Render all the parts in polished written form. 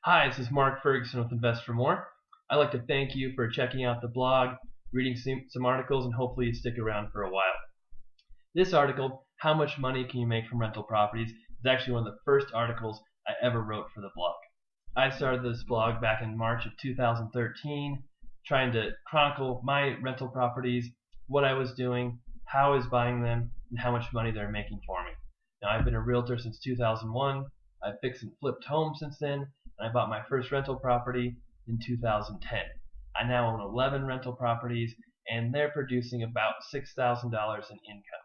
Hi, this is Mark Ferguson with Invest for More. I'd like to thank you for checking out the blog, reading some articles, and hopefully you stick around for a while. This article, How Much Money Can You Make from Rental Properties, is actually one of the first articles I ever wrote for the blog. I started this blog back in March of 2013, trying to chronicle my rental properties, what I was doing, how I was buying them, and how much money they're making for me. Now, I've been a realtor since 2001. I've fixed and flipped homes since then, and I bought my first rental property in 2010. I now own 11 rental properties, and they're producing about $6,000 in income.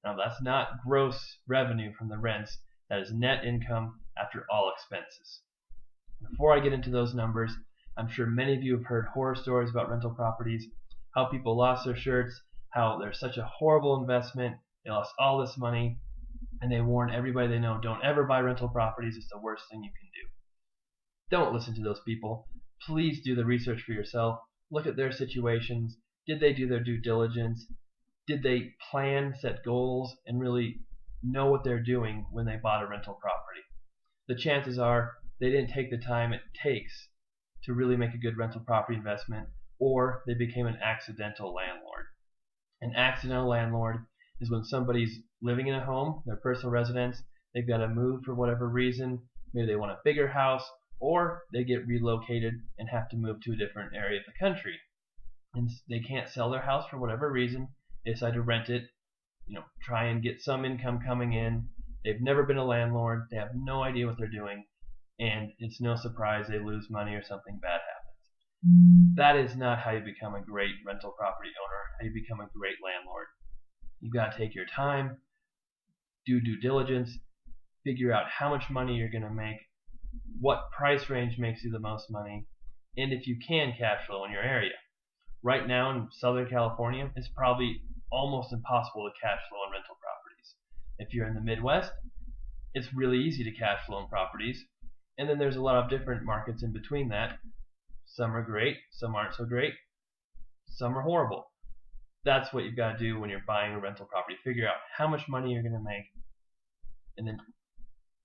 Now, that's not gross revenue from the rents, that is net income after all expenses. Before I get into those numbers, I'm sure many of you have heard horror stories about rental properties, how people lost their shirts, how they're such a horrible investment, they lost all this money, and they warn everybody they know, don't ever buy rental properties, it's the worst thing you can do. Don't listen to those people. Please do the research for yourself. Look at their situations. Did they do their due diligence? Did they plan, set goals, and really know what they're doing when they bought a rental property? The chances are they didn't take the time it takes to really make a good rental property investment, or they became an accidental landlord. An accidental landlord is when somebody's living in a home, their personal residence, they've got to move for whatever reason, maybe they want a bigger house, or they get relocated and have to move to a different area of the country. And they can't sell their house for whatever reason, they decide to rent it, try and get some income coming in. They've never been a landlord, they have no idea what they're doing, and it's no surprise they lose money or something bad happens. That is not how you become a great rental property owner, how you become a great landlord. You've got to take your time, do due diligence, figure out how much money you're going to make, what price range makes you the most money, and if you can cash flow in your area. Right now in Southern California, it's probably almost impossible to cash flow on rental properties. If you're in the Midwest, it's really easy to cash flow on properties, and then there's a lot of different markets in between that. Some are great, some aren't so great, some are horrible. That's what you've got to do when you're buying a rental property. Figure out how much money you're going to make, and then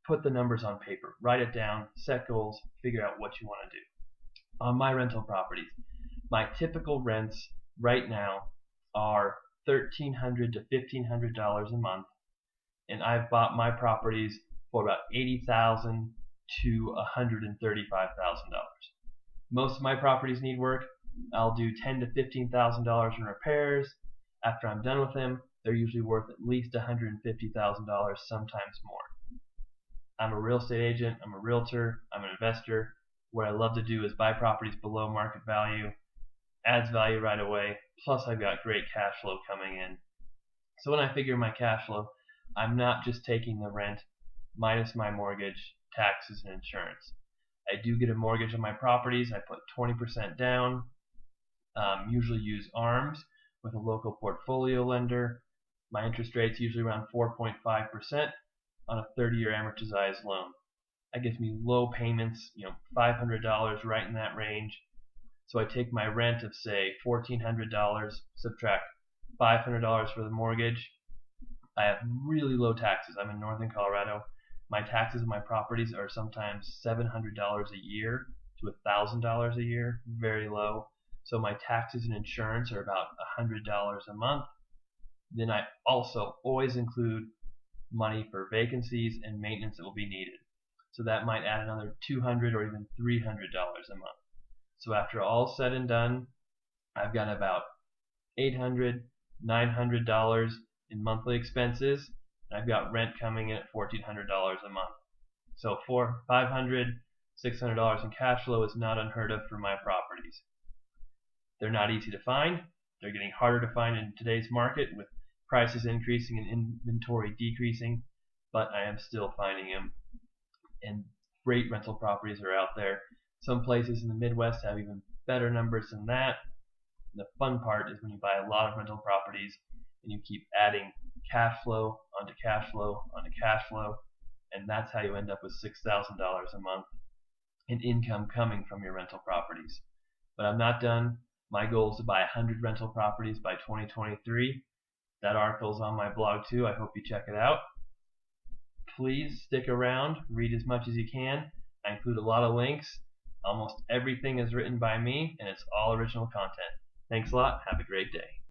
put the numbers on paper. Write it down, set goals, figure out what you want to do. On my rental properties, my typical rents right now are $1,300 to $1,500 a month, and I've bought my properties for about $80,000 to $135,000. Most of my properties need work. I'll do $10,000 to $15,000 in repairs. After I'm done with them, they're usually worth at least $150,000, sometimes more. I'm a real estate agent, I'm a realtor, I'm an investor. What I love to do is buy properties below market value, adds value right away, plus I've got great cash flow coming in. So when I figure my cash flow, I'm not just taking the rent minus my mortgage, taxes, and insurance. I do get a mortgage on my properties. I put 20% down, usually use ARMs with a local portfolio lender. My interest rate's usually around 4.5% on a 30-year amortized loan. That gives me low payments, $500, right in that range. So I take my rent of, say, $1,400, subtract $500 for the mortgage. I have really low taxes. I'm in northern Colorado. My taxes on my properties are sometimes $700 a year to $1,000 a year, very low. So my taxes and insurance are about $100 a month. Then I also always include money for vacancies and maintenance that will be needed. So that might add another $200 or even $300 a month. So after all said and done, I've got about $800, $900 in monthly expenses, and I've got rent coming in at $1,400 a month. So for $500, $600 in cash flow is not unheard of for my properties. They're not easy to find. They're getting harder to find in today's market with prices increasing and inventory decreasing, but I am still finding them. And great rental properties are out there. Some places in the Midwest have even better numbers than that. The fun part is when you buy a lot of rental properties and you keep adding cash flow onto cash flow onto cash flow, and that's how you end up with $6,000 a month in income coming from your rental properties. But I'm not done. My goal is to buy 100 rental properties by 2023. That article is on my blog too. I hope you check it out. Please stick around, read as much as you can. I include a lot of links. Almost everything is written by me, and it's all original content. Thanks a lot. Have a great day.